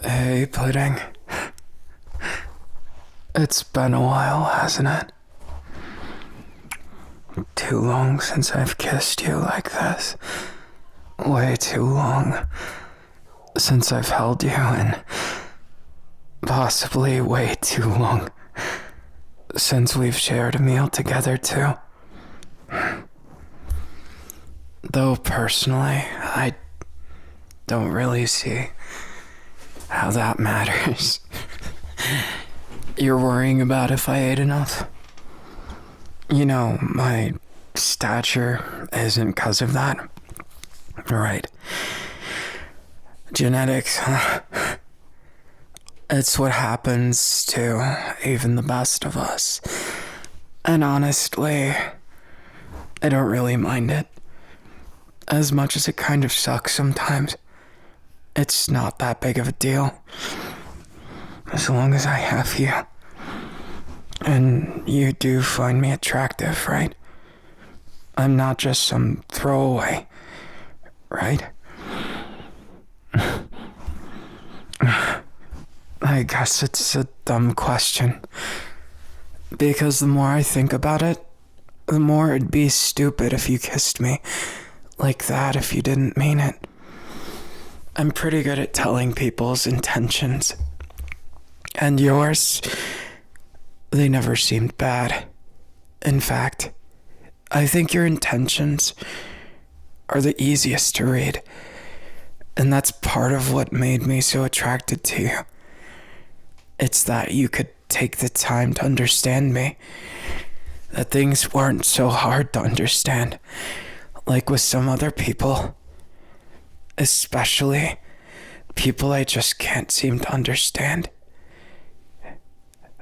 Hey, Pudding. It's been a while, hasn't it? Too long since I've kissed you like this. Way too long since I've held you, and possibly way too long since we've shared a meal together, too. Though personally, I don't really see how that matters. You're worrying about if I ate enough? You know, my stature isn't because of that. Right. Genetics, huh? It's what happens to even the best of us. And honestly, I don't really mind it. As much as it kind of sucks sometimes, it's not that big of a deal. As long as I have you. And you do find me attractive, right? I'm not just some throwaway, right? I guess it's a dumb question. Because the more I think about it, the more it'd be stupid if you kissed me like that if you didn't mean it. I'm pretty good at telling people's intentions. And yours, they never seemed bad. In fact, I think your intentions are the easiest to read. And that's part of what made me so attracted to you. It's that you could take the time to understand me. That things weren't so hard to understand, like with some other people. Especially people I just can't seem to understand.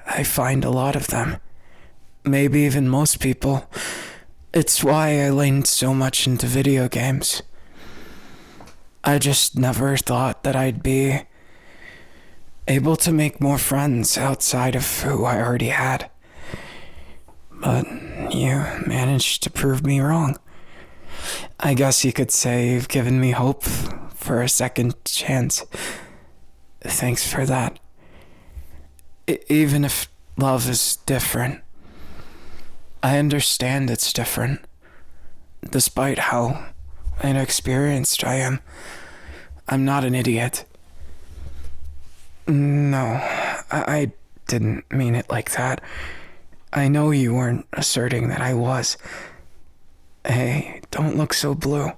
I find a lot of them. Maybe even most people. It's why I leaned so much into video games. I just never thought that I'd be able to make more friends outside of who I already had. But you managed to prove me wrong. I guess you could say you've given me hope for a second chance. Thanks for that. Even if love is different, I understand it's different. Despite how inexperienced I am, I'm not an idiot. No, I didn't mean it like that. I know you weren't asserting that I was. Hey, don't look so blue.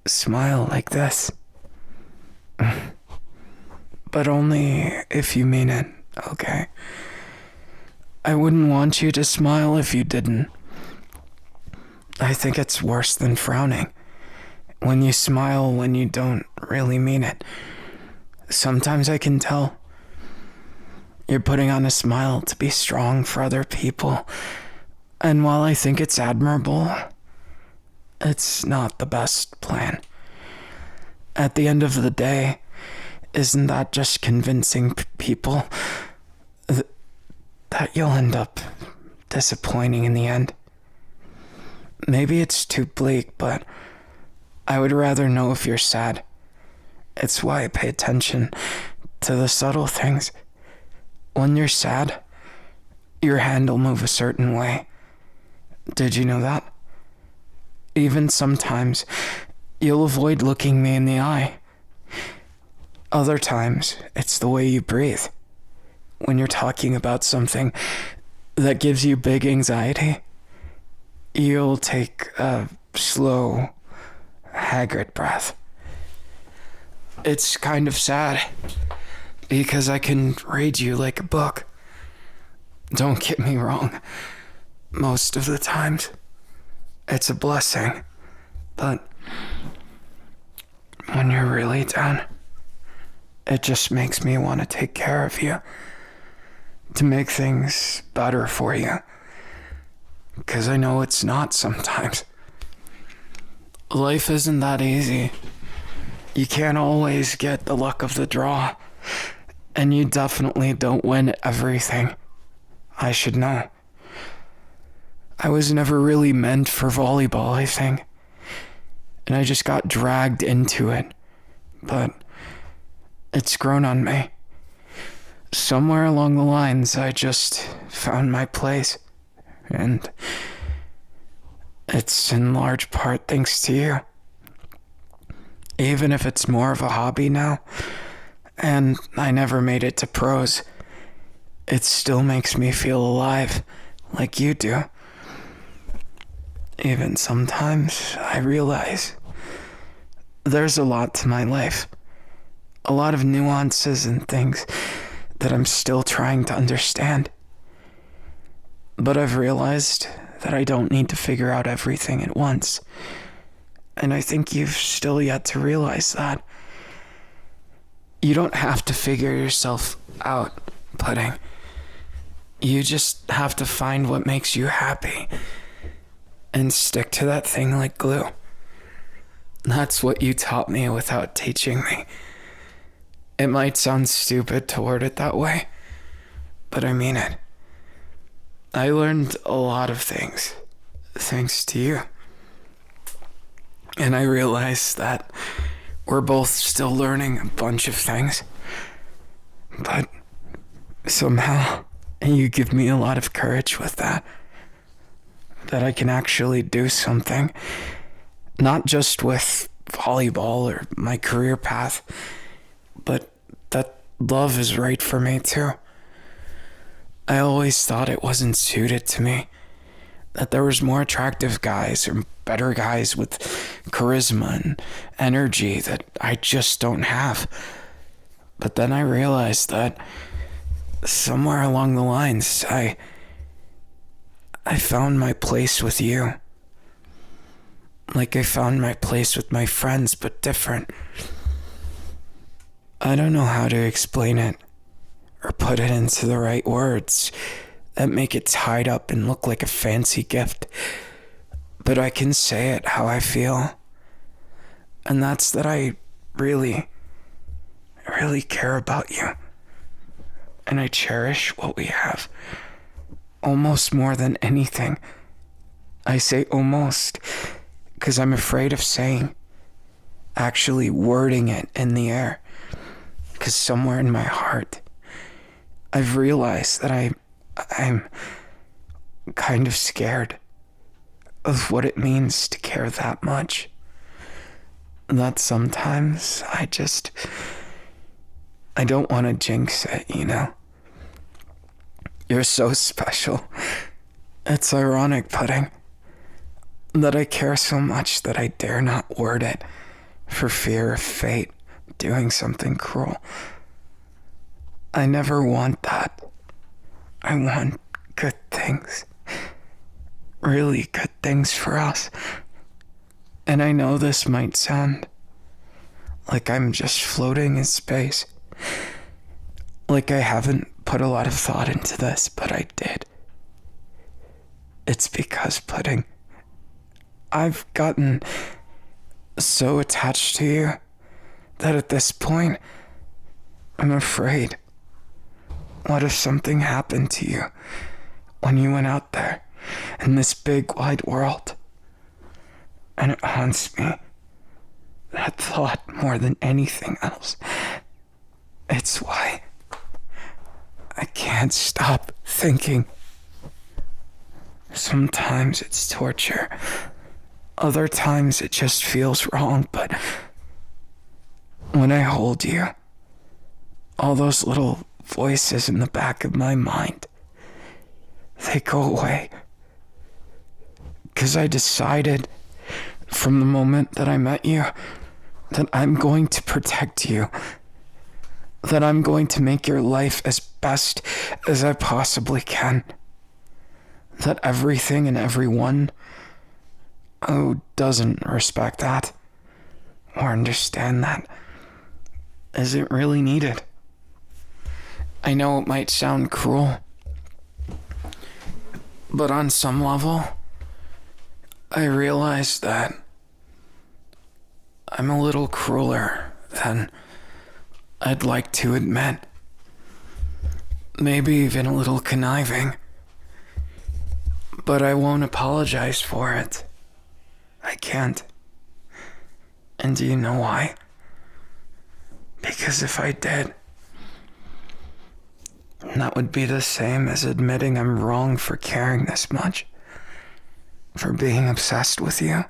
Smile like this. But only if you mean it, okay? I wouldn't want you to smile if you didn't. I think it's worse than frowning. When you smile when you don't really mean it. Sometimes I can tell. You're putting on a smile to be strong for other people. And while I think it's admirable, it's not the best plan. At the end of the day, isn't that just convincing people that you'll end up disappointing in the end? Maybe it's too bleak, but I would rather know if you're sad. It's why I pay attention to the subtle things. When you're sad, your hand will move a certain way. Did you know that? Even sometimes, you'll avoid looking me in the eye. Other times, it's the way you breathe. When you're talking about something that gives you big anxiety, you'll take a slow, haggard breath. It's kind of sad, because I can read you like a book. Don't get me wrong. Most of the times, it's a blessing. But when you're really down, it just makes me want to take care of you. To make things better for you. Because I know it's not sometimes. Life isn't that easy. You can't always get the luck of the draw. And you definitely don't win everything. I should know. I was never really meant for volleyball, I think. And I just got dragged into it. But It's grown on me. Somewhere along the lines, I just found my place. And it's in large part thanks to you. Even if it's more of a hobby now, and I never made it to pros, it still makes me feel alive, like you do. Even sometimes I realize there's a lot to my life, a lot of nuances and things that I'm still trying to understand. But I've realized that I don't need to figure out everything at once. And I think you've still yet to realize that. You don't have to figure yourself out, Pudding. You just have to find what makes you happy and stick to that thing like glue. That's what you taught me without teaching me. It might sound stupid to word it that way, but I mean it. I learned a lot of things thanks to you. And I realized that we're both still learning a bunch of things. But somehow you give me a lot of courage with that. That I can actually do something. Not just with volleyball or my career path, but that love is right for me too. I always thought it wasn't suited to me. That there was more attractive guys or better guys with charisma and energy that I just don't have. But then I realized that somewhere along the lines, I found my place with you. Like I found my place with my friends, but different. I don't know how to explain it or put it into the right words that make it tied up and look like a fancy gift. But I can say it how I feel. And that's that I really care about you. And I cherish what we have. Almost more than anything. I say almost because I'm afraid of saying, actually wording it in the air. Because somewhere in my heart, I've realized that I'm kind of scared of what it means to care that much. That sometimes I don't want to jinx it, you know? You're so special. It's ironic, Pudding, that I care so much that I dare not word it for fear of fate doing something cruel. I never want that. I want good things. Really good things for us. And I know this might sound like I'm just floating in space. Like I haven't put a lot of thought into this, but I did. It's because, Pudding, I've gotten so attached to you that at this point, I'm afraid. What if something happened to you when you went out there in this big wide world? And it haunts me. That thought more than anything else. It's why I can't stop thinking. Sometimes it's torture. Other times it just feels wrong, but when I hold you, all those little voices in the back of my mind, they go away. 'Cause I decided from the moment that I met you that I'm going to protect you. That I'm going to make your life as best as I possibly can. That everything and everyone who doesn't respect that or understand that isn't really needed. I know it might sound cruel, but on some level, I realize that I'm a little crueler than I'd like to admit. Maybe even a little conniving. But I won't apologize for it. I can't. And do you know why? Because if I did, that would be the same as admitting I'm wrong for caring this much, for being obsessed with you.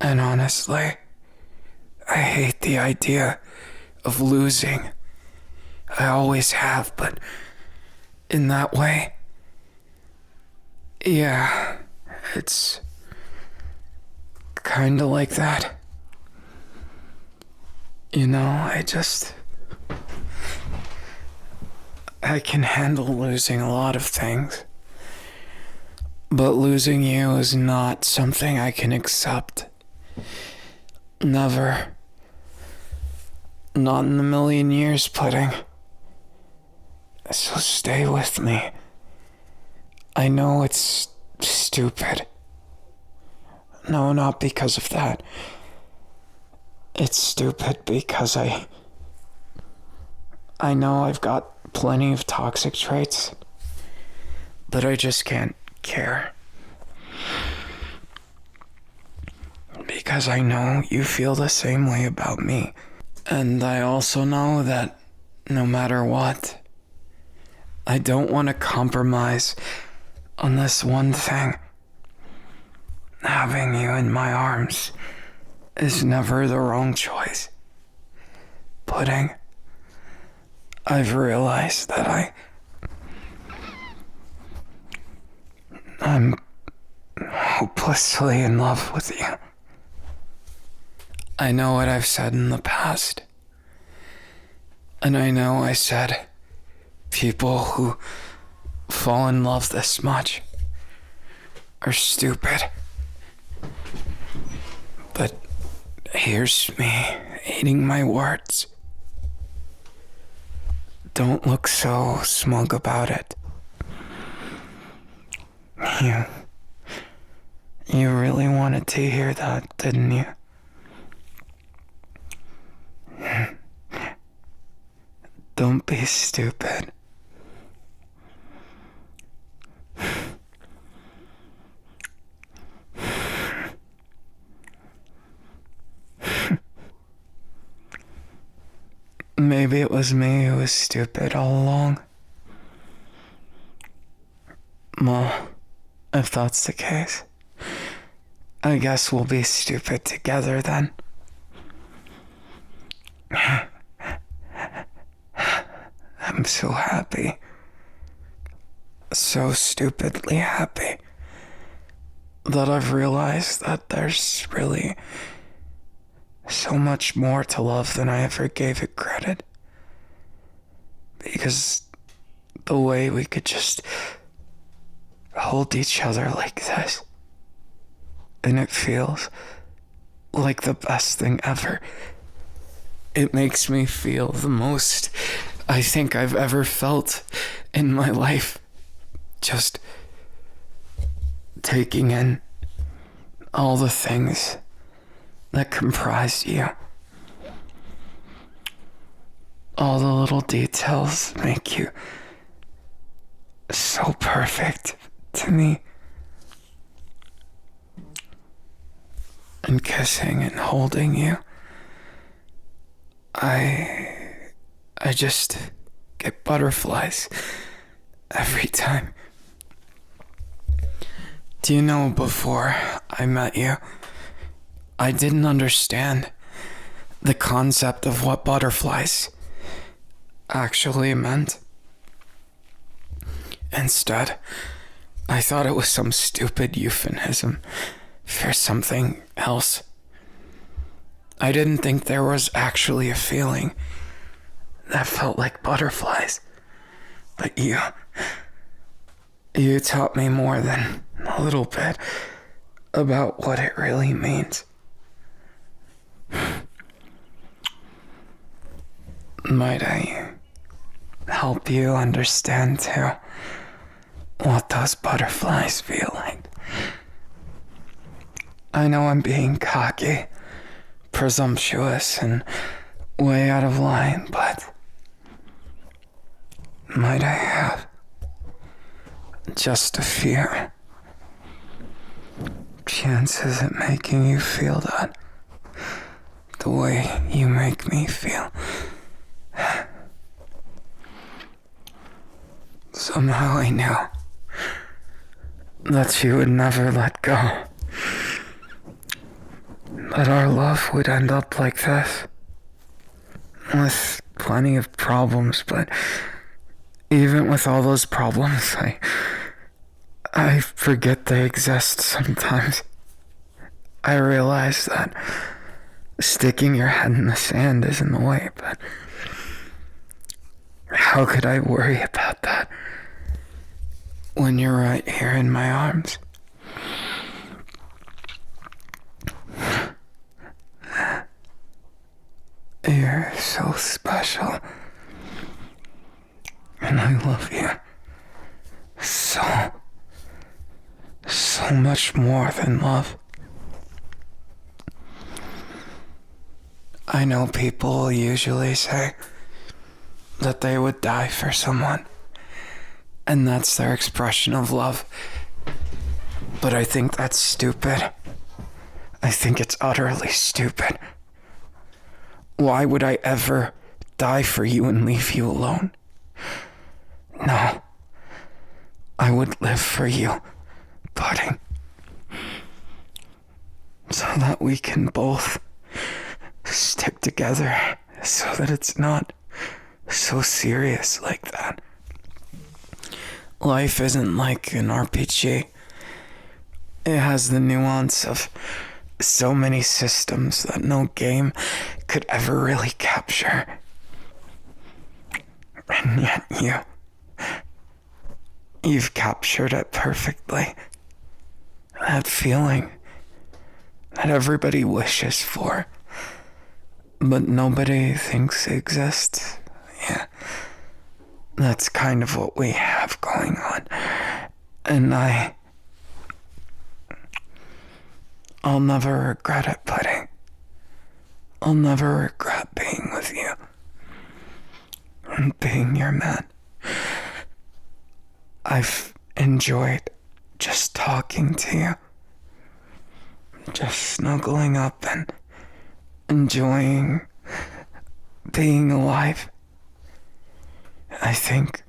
And honestly, I hate the idea of losing. I always have, but in that way, yeah, it's kinda like that. You know, I can handle losing a lot of things. But losing you is not something I can accept. Never. Not in a million years, Pudding. So stay with me. I know it's stupid. No, not because of that. It's stupid because I know I've got plenty of toxic traits, but I just can't care. Because I know you feel the same way about me. And I also know that no matter what, I don't want to compromise on this one thing. Having you in my arms is never the wrong choice. Pudding, I've realized that I'm hopelessly in love with you. I know what I've said in the past. And I know I said people who fall in love this much are stupid. But here's me eating my words. Don't look so smug about it. You really wanted to hear that, didn't you? Don't be stupid. Maybe it was me who was stupid all along. Well, if that's the case, I guess we'll be stupid together then. I'm so happy. So stupidly happy that I've realized that there's really so much more to love than I ever gave it credit. Because the way we could just hold each other like this, and it feels like the best thing ever. It makes me feel the most I think I've ever felt in my life. Just taking in all the things that comprise you. All the little details make you so perfect to me. And kissing and holding you, I just get butterflies every time. Do you know, before I met you, I didn't understand the concept of what butterflies actually meant. Instead, I thought it was some stupid euphemism for something else. I didn't think there was actually a feeling that felt like butterflies. But you taught me more than a little bit about what it really means. Might I help you understand too what those butterflies feel like? I know I'm being cocky, presumptuous, and way out of line, but might I have just a few chances at making you feel that the way you make me feel. Somehow I knew that you would never let go. That our love would end up like this. With plenty of problems, but even with all those problems, I forget they exist sometimes. I realize that sticking your head in the sand is in the way, but how could I worry about that when you're right here in my arms? You're so special, and I love you so much more than love. I know people usually say that they would die for someone, and that's their expression of love. But I think that's stupid. I think it's utterly stupid. Why would I ever die for you and leave you alone? No. I would live for you, Pudding. So that we can both stick together, so that it's not so serious like that. Life isn't like an RPG. It has the nuance of so many systems that no game could ever really capture. And yet you've captured it perfectly. That feeling that everybody wishes for, but nobody thinks exists. Yeah, that's kind of what we have going on. And I'll never regret it, Pudding. I'll never regret being with you and being your man. I've enjoyed just talking to you, just snuggling up and enjoying being alive. I think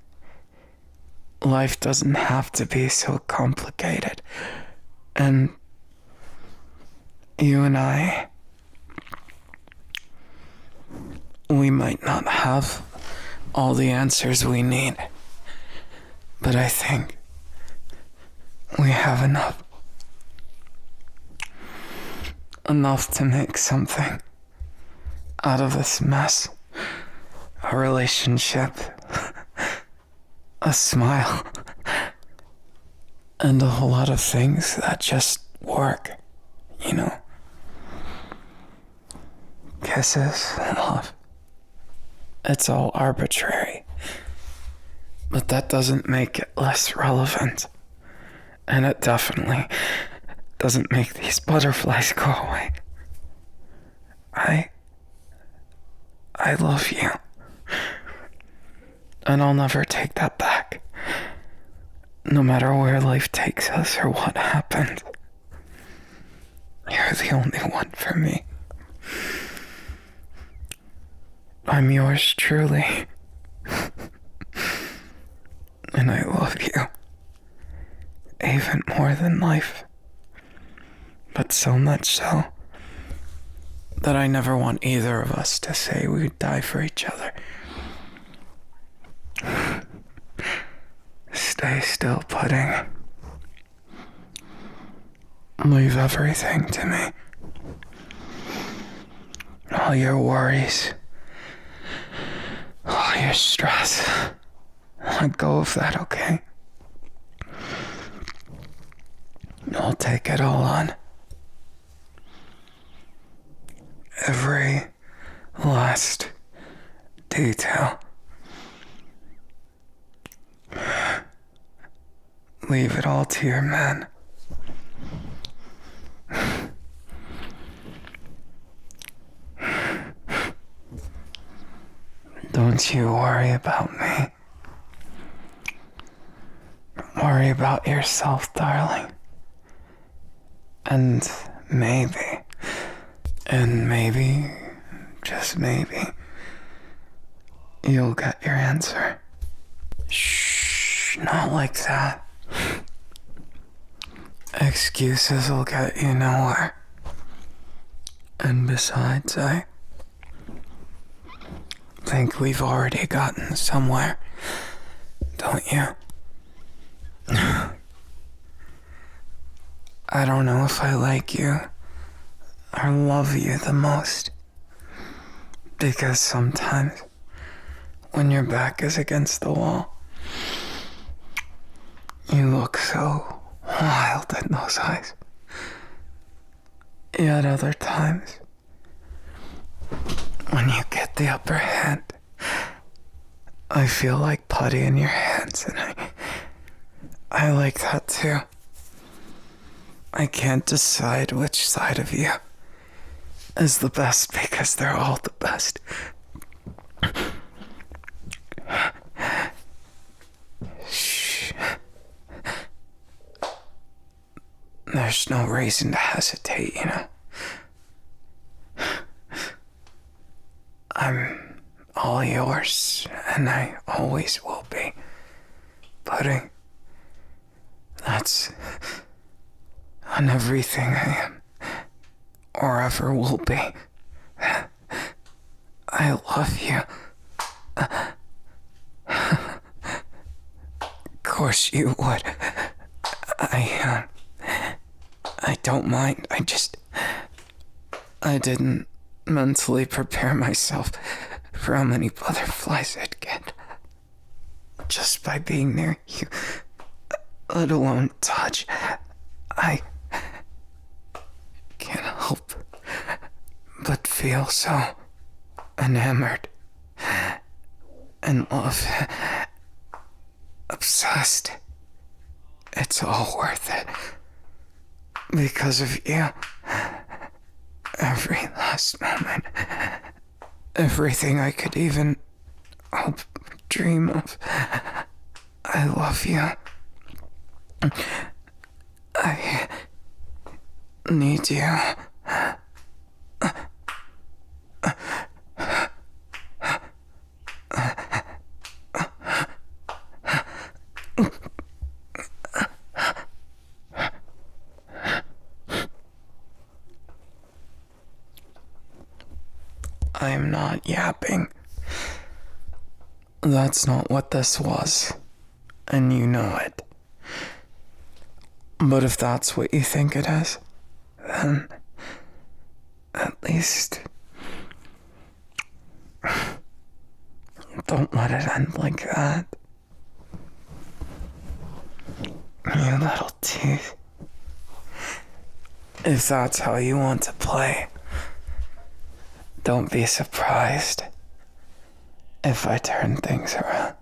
life doesn't have to be so complicated, and you and I, we might not have all the answers we need, but I think we have enough. Enough to make something out of this mess. A relationship, a smile, and a whole lot of things that just work, you know. Kisses, love. It's all arbitrary. But that doesn't make it less relevant. And it definitely doesn't make these butterflies go away. I love you. And I'll never take that back. No matter where life takes us or what happens. You're the only one for me. I'm yours truly. And I love you. Even more than life. But so much so that I never want either of us to say we'd die for each other. Stay still, Pudding. Leave everything to me. All your worries, all your stress. Let go of that, okay? I'll take it all on. Every last detail. Leave it all to your man. Don't you worry about me. Worry about yourself, darling. And maybe, And maybe, just maybe, you'll get your answer. Shh, not like that. Excuses will get you nowhere. And besides, I think we've already gotten somewhere, don't you? I don't know if I like you or love you the most, because sometimes when your back is against the wall, you look so wild in those eyes. Yet other times, when you get the upper hand, I feel like putty in your hands, and I like that too. I can't decide which side of you is the best because they're all the best. Shh. There's no reason to hesitate, you know. I'm all yours, and I always will be. Buddy, that's on everything I am, or ever will be. I love you. Of course you would. I don't mind. I didn't mentally prepare myself for how many butterflies I'd get just by being near you, let alone touch. I can't help but feel so enamored, in love, obsessed. It's all worth it because of you. Every last moment, everything I could even hope, dream of. I love you. I need you. I'm not yapping. That's not what this was, and you know it. But if that's what you think it is, then at least don't let it end like that. You little teeth. If that's how you want to play, don't be surprised if I turn things around.